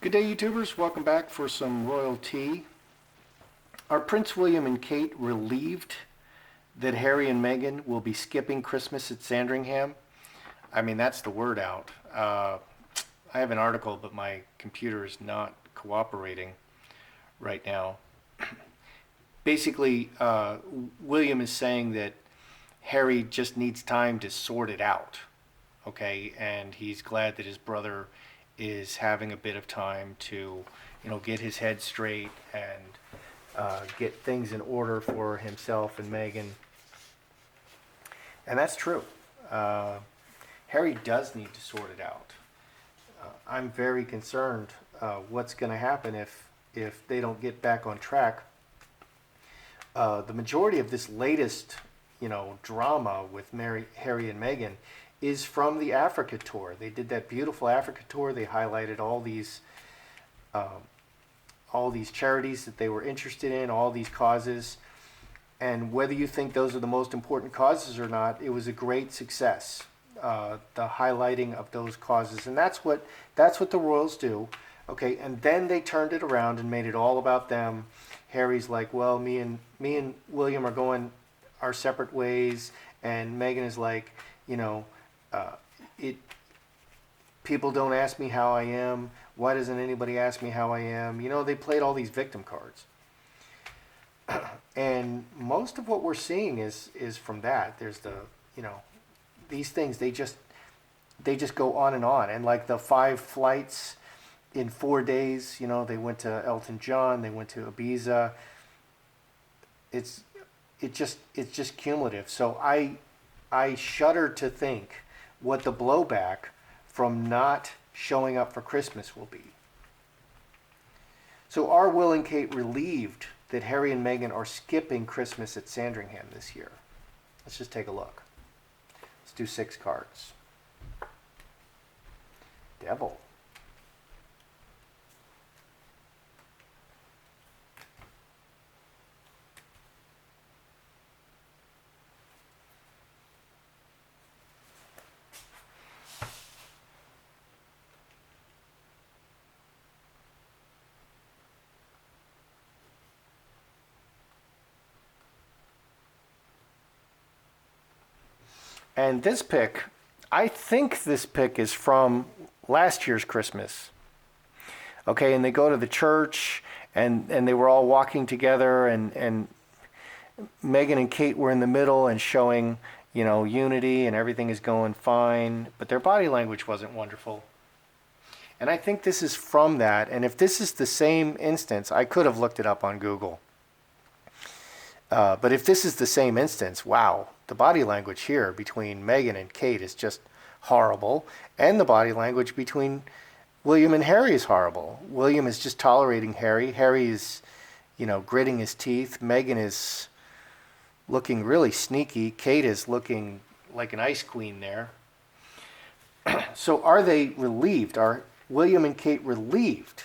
Good day, YouTubers. Welcome back for some royal tea. Are Prince William and Kate relieved that Harry and Meghan will be skipping Christmas at Sandringham? I mean, that's the word out. I have an article, but my computer is not cooperating right now. Basically, William is saying that Harry just needs time to sort it out, okay? And he's glad that his brother is having a bit of time to, get his head straight and get things in order for himself and Meghan. And that's true. Harry does need to sort it out. I'm very concerned what's going to happen if they don't get back on track. The majority of this latest, drama with Harry and Meghan is from the Africa tour. They did that beautiful Africa tour. They highlighted all these charities that they were interested in, all these causes. And whether you think those are the most important causes or not, it was a great success. The highlighting of those causes, and that's what the royals do. Okay, and then they turned it around and made it all about them. Harry's like, well, me and William are going our separate ways, and Meghan is like, people don't ask me how I am. Why doesn't anybody ask me how I am? They played all these victim cards. And most of what we're seeing is from that. There's these things, they just go on. And like the 5 flights in 4 days, they went to Elton John, they went to Ibiza. It's just cumulative. So I shudder to think what the blowback from not showing up for Christmas will be. So are Will and Kate relieved that Harry and Meghan are skipping Christmas at Sandringham this year? Let's just take a look. Let's do 6 cards. Devil. And this pick, I think this pick is from last year's Christmas. Okay, and they go to the church, and they were all walking together, and Meghan and Kate were in the middle and showing, unity, and everything is going fine, but their body language wasn't wonderful. And I think this is from that, and if this is the same instance, I could have looked it up on Google. But if this is the same instance, wow, the body language here between Meghan and Kate is just horrible, and the body language between William and Harry is horrible. William is just tolerating Harry. Harry is, gritting his teeth. Meghan is looking really sneaky. Kate is looking like an ice queen there. So are they relieved? Are William and Kate relieved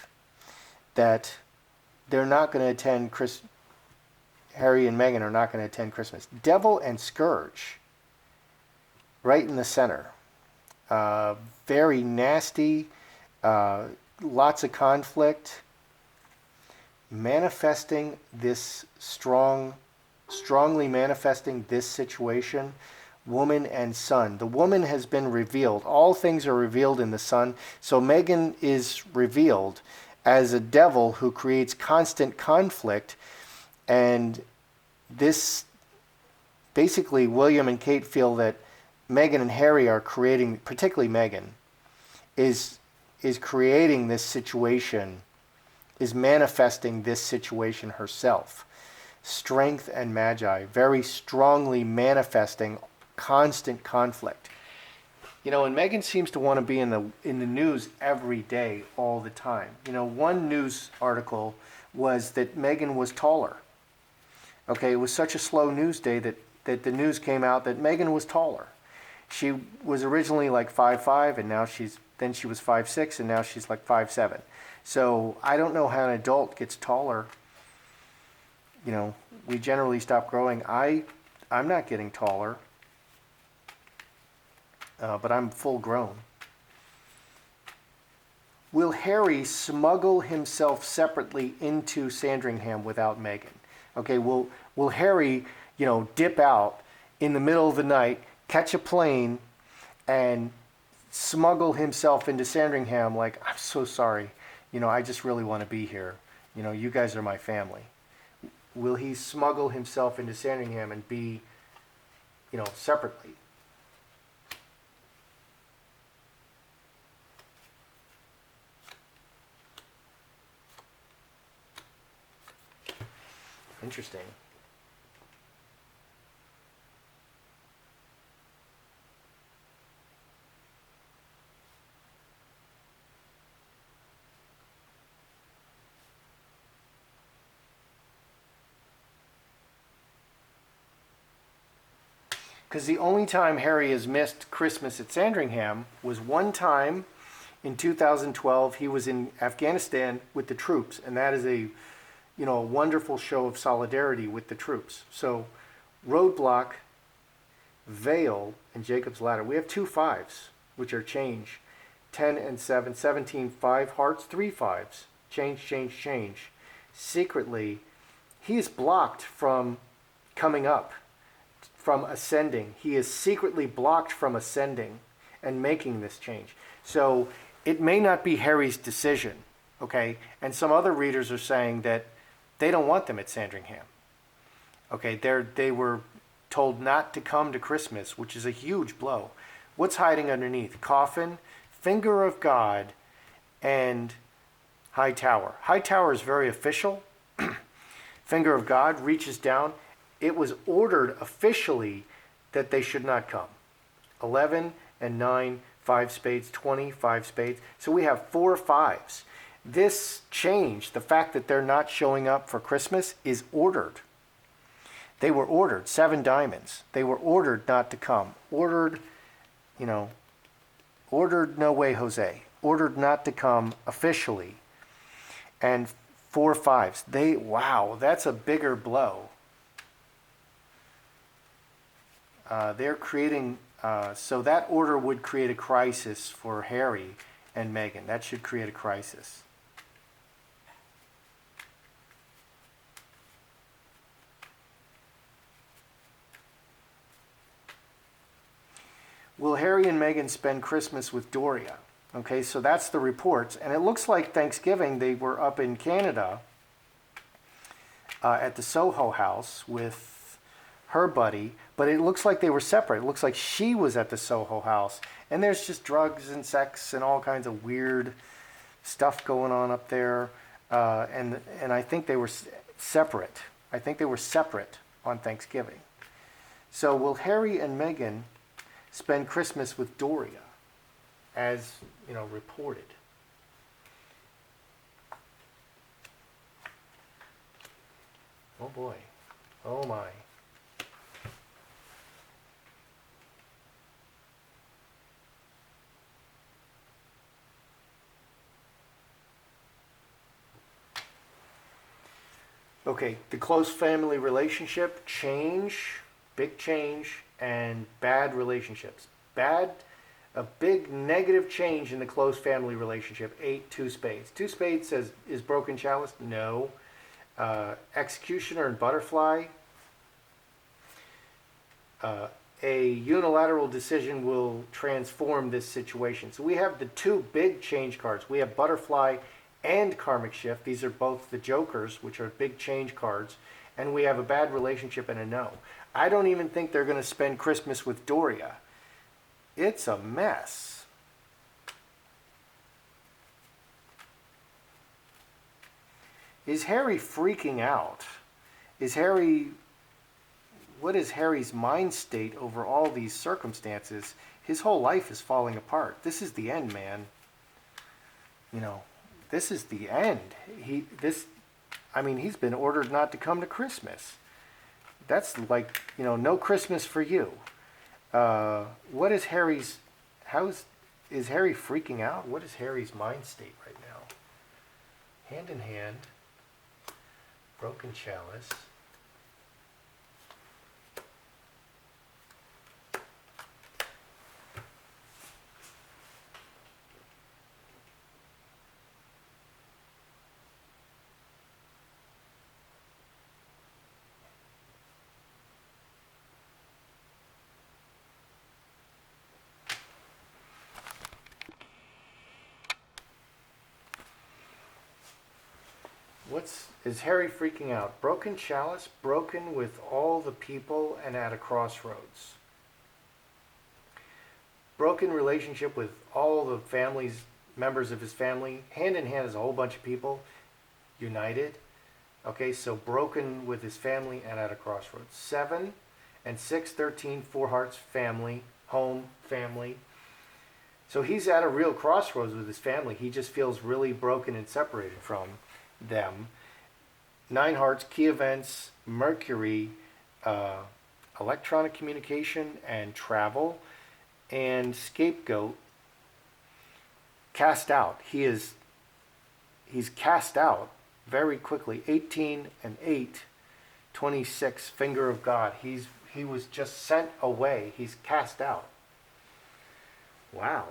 that they're not going to attend Harry and Meghan are not going to attend Christmas? Devil and Scourge, right in the center. Very nasty, lots of conflict, manifesting this strongly manifesting this situation. Woman and son. The woman has been revealed. All things are revealed in the son. So Meghan is revealed as a devil who creates constant conflict. And this, basically, William and Kate feel that Meghan and Harry are creating, particularly Meghan, is creating this situation, is manifesting this situation herself. Strength and magi, very strongly manifesting constant conflict. And Meghan seems to want to be in the news every day, all the time. One news article was that Meghan was taller. Okay, it was such a slow news day that the news came out that Meghan was taller. She was originally like 5'5", and now she was 5'6", and now she's like 5'7". So I don't know how an adult gets taller. We generally stop growing. I'm not getting taller, but I'm full grown. Will Harry smuggle himself separately into Sandringham without Meghan? Okay, will Harry, dip out in the middle of the night, catch a plane, and smuggle himself into Sandringham like, I'm so sorry, I just really want to be here. You guys are my family. Will he smuggle himself into Sandringham and be, separately? Interesting. Because the only time Harry has missed Christmas at Sandringham was one time in 2012. He was in Afghanistan with the troops, and that is a wonderful show of solidarity with the troops. So Roadblock, Vale, and Jacob's Ladder. We have 2 5s, which are change. 10 and 7, 17, 5 hearts, 3 5s. Change, change, change. Secretly, he is blocked from coming up, from ascending. He is secretly blocked from ascending and making this change. So it may not be Harry's decision, okay? And some other readers are saying that they don't want them at Sandringham. Okay, they were told not to come to Christmas, which is a huge blow. What's hiding underneath? Coffin, Finger of God, and High Tower. High Tower is very official. Finger of God reaches down. It was ordered officially that they should not come. 11 and 9, 5 spades, 20, 5 spades. So we have 4 5s. This change, the fact that they're not showing up for Christmas, is ordered. They were ordered. 7 diamonds. They were ordered not to come. Ordered, ordered no way, Jose. Ordered not to come officially. And 4 5s. Wow, that's a bigger blow. They're creating, so that order would create a crisis for Harry and Meghan. That should create a crisis. Will Harry and Meghan spend Christmas with Doria? Okay, so that's the reports. And it looks like Thanksgiving they were up in Canada at the Soho house with her buddy, but it looks like they were separate. It looks like she was at the Soho house, and there's just drugs and sex and all kinds of weird stuff going on up there. And I think they were separate. I think they were separate on Thanksgiving. So will Harry and Meghan spend Christmas with Doria, as reported? Oh boy. Oh my. Okay, the close family relationship, change, big change, and bad relationships. A big negative change in the close family relationship. 8, 2 spades. 2 spades says, is broken chalice? No. Executioner and butterfly. A unilateral decision will transform this situation. So we have the 2 big change cards. We have butterfly and karmic shift. These are both the jokers, which are big change cards. And we have a bad relationship and a no. I don't even think they're going to spend Christmas with Doria. It's a mess. Is Harry freaking out? What is Harry's mind state over all these circumstances? His whole life is falling apart. This is the end, man. This is the end. He's been ordered not to come to Christmas. That's like, no Christmas for you. What is Harry's, is Harry freaking out? What is Harry's mind state right now? Hand in hand, broken chalice. Is Harry freaking out? Broken chalice, broken with all the people and at a crossroads. Broken relationship with all the members of his family. Hand in hand is a whole bunch of people united. Okay, so broken with his family and at a crossroads. 7 and 6, 13, 4 hearts, family, home, family. So he's at a real crossroads with his family. He just feels really broken and separated from them. 9 hearts, key events, Mercury, electronic communication and travel, and scapegoat, cast out. He's cast out very quickly. 18 and 8, 26, finger of God. He was just sent away. He's cast out. Wow.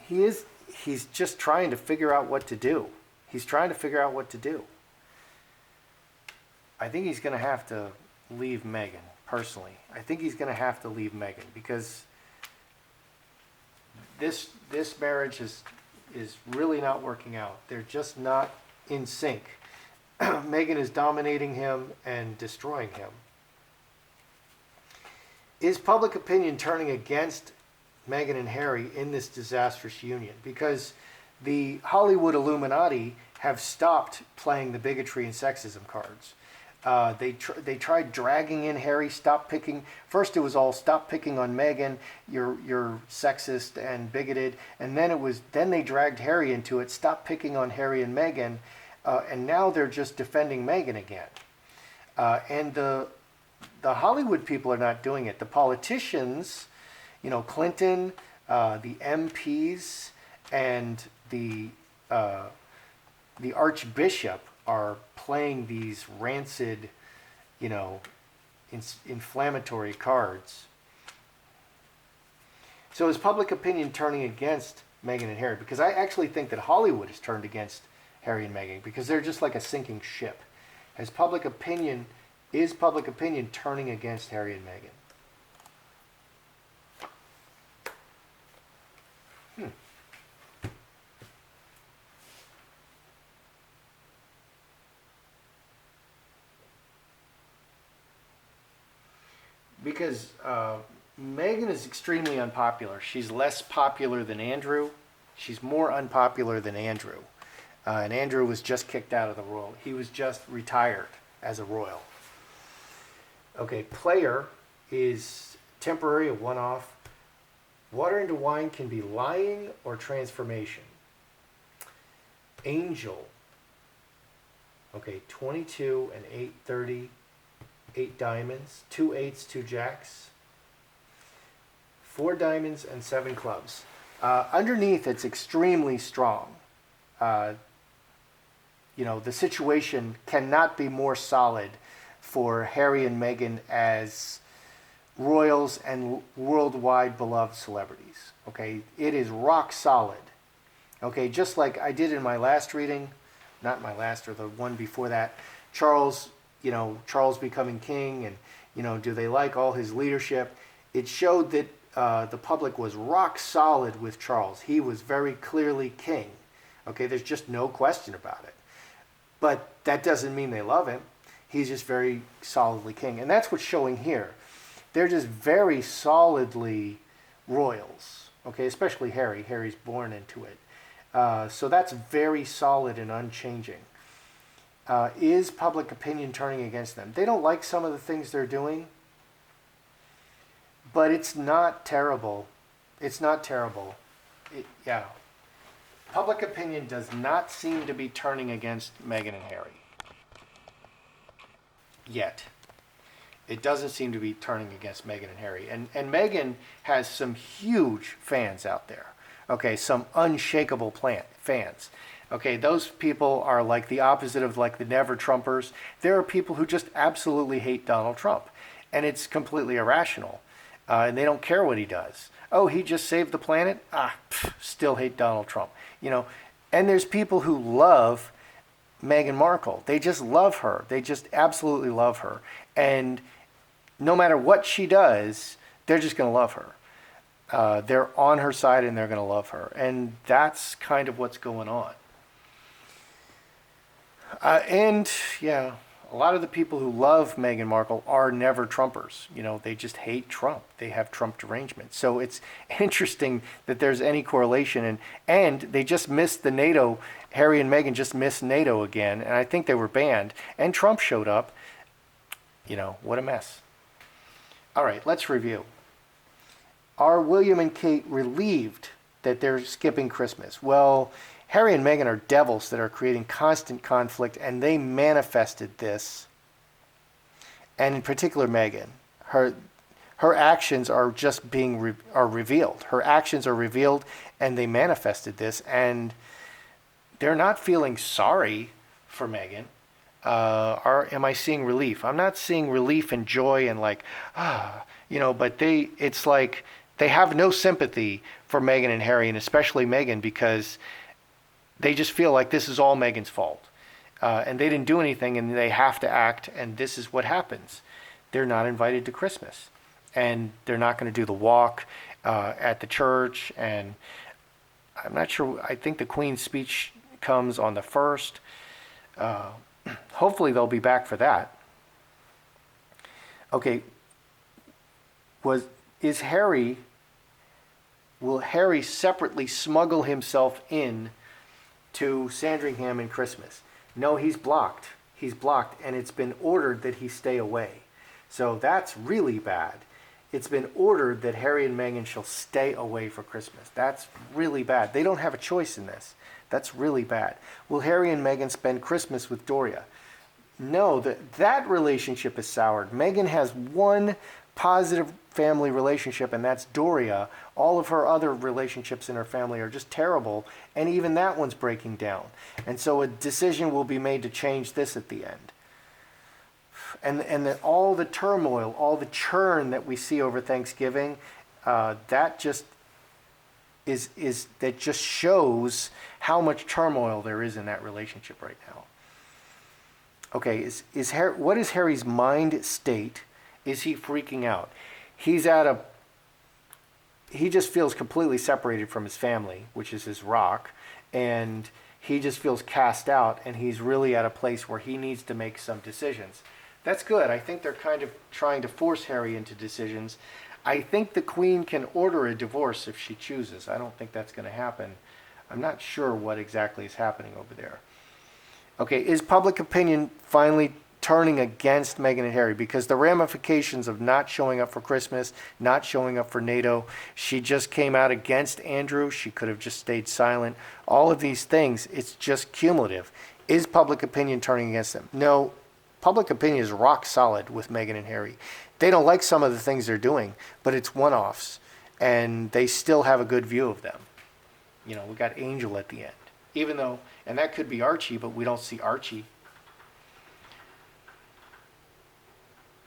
He's just trying to figure out what to do. He's trying to figure out what to do. I think he's going to have to leave Meghan, personally. I think he's going to have to leave Meghan because this marriage is really not working out. They're just not in sync. Meghan is dominating him and destroying him. Is public opinion turning against Meghan and Harry in this disastrous union? Because the Hollywood Illuminati have stopped playing the bigotry and sexism cards. They tried dragging in Harry. First it was all stop picking on Meghan. You're sexist and bigoted. And then they dragged Harry into it. Stop picking on Harry and Meghan. And now they're just defending Meghan again. And the Hollywood people are not doing it. The politicians, Clinton, the MPs, and the Archbishop are playing these rancid, inflammatory cards. So is public opinion turning against Meghan and Harry? Because I actually think that Hollywood has turned against Harry and Meghan because they're just like a sinking ship. Is public opinion turning against Harry and Meghan? Because Meghan is extremely unpopular. She's less popular than Andrew. She's more unpopular than Andrew. And Andrew was just kicked out of the royal. He was just retired as a royal. Okay, player is temporary, a one-off. Water into wine can be lying or transformation. Angel. Okay, 22 and 8, 30. 8 diamonds, 2 8s, 2 jacks, 4 diamonds, and 7 clubs. Underneath, it's extremely strong. The situation cannot be more solid for Harry and Meghan as royals and worldwide beloved celebrities. Okay, it is rock solid. Okay, just like I did in my last reading, not my last or the one before that, Charles becoming king, and do they like all his leadership? It showed that the public was rock solid with Charles. He was very clearly king. Okay, there's just no question about it. But that doesn't mean they love him. He's just very solidly king, and that's what's showing here. They're just very solidly royals. Okay, especially Harry. Harry's born into it. So that's very solid and unchanging. Is public opinion turning against them? They don't like some of the things they're doing, but it's not terrible. It's not terrible. Public opinion does not seem to be turning against Meghan and Harry. Yet. It doesn't seem to be turning against Meghan and Harry. And Meghan has some huge fans out there. Okay, some unshakable fans. Okay, those people are like the opposite of like the never Trumpers. There are people who just absolutely hate Donald Trump. And it's completely irrational. And they don't care what he does. Oh, he just saved the planet? Still hate Donald Trump. And there's people who love Meghan Markle. They just love her. They just absolutely love her. And no matter what she does, they're just going to love her. They're on her side and they're going to love her. And that's kind of what's going on. And yeah, a lot of the people who love Meghan Markle are never Trumpers. You know, they just hate Trump. They have Trump derangement. So it's interesting that there's any correlation. And they just missed the NATO. Harry and Meghan just missed NATO again. And I think they were banned. And Trump showed up. You know, what a mess. All right, let's review. Are William and Kate relieved that they're skipping Christmas? Well, Harry and Meghan are devils that are creating constant conflict, and they manifested this. And in particular, Meghan, her actions are just being revealed. Her actions are revealed, and they manifested this. And they're not feeling sorry for Meghan. Am I seeing relief? I'm not seeing relief and joy and like, but it's like they have no sympathy for Meghan and Harry, and especially Meghan, because they just feel like this is all Meghan's fault. And they didn't do anything, and they have to act, and this is what happens. They're not invited to Christmas, and they're not going to do the walk at the church, and I'm not sure. I think the Queen's speech comes on the 1st. Hopefully they'll be back for that. Okay, will Harry separately smuggle himself in to Sandringham in Christmas? No, he's blocked. He's blocked, and it's been ordered that he stay away. So that's really bad. It's been ordered that Harry and Meghan shall stay away for Christmas. That's really bad. They don't have a choice in this. That's really bad. Will Harry and Meghan spend Christmas with Doria? No, that relationship is soured. Meghan has one positive family relationship, and that's Doria. All of her other relationships in her family are just terrible, and even that one's breaking down. And so a decision will be made to change this at the end. And all the turmoil, all the churn that we see over Thanksgiving, that just shows how much turmoil there is in that relationship right now. Okay, what is Harry's mind state? Is he freaking out? He just feels completely separated from his family, which is his rock, and he just feels cast out, and he's really at a place where he needs to make some decisions. That's good. I think they're kind of trying to force Harry into decisions. I think the Queen can order a divorce if she chooses. I don't think that's going to happen. I'm not sure what exactly is happening over there. Okay, is public opinion finally turning against Meghan and Harry? Because the ramifications of not showing up for Christmas, not showing up for NATO, she just came out against Andrew. She could have just stayed silent. All of these things, it's just cumulative. Is public opinion turning against them? No, public opinion is rock solid with Meghan and Harry. They don't like some of the things they're doing, but it's one-offs, and they still have a good view of them. We got Angel at the end. Even though, and that could be Archie, but we don't see Archie.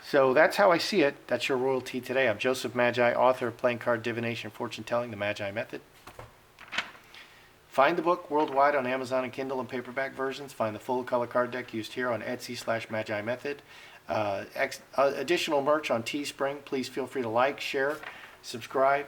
So that's how I see it. That's your royalty today. I'm Joseph Magi, author of Playing Card Divination, Fortune Telling, The Magi Method. Find the book worldwide on Amazon and Kindle and paperback versions. Find the full color card deck used here on Etsy/Magi Method. Additional merch on Teespring. Please feel free to like, share, subscribe.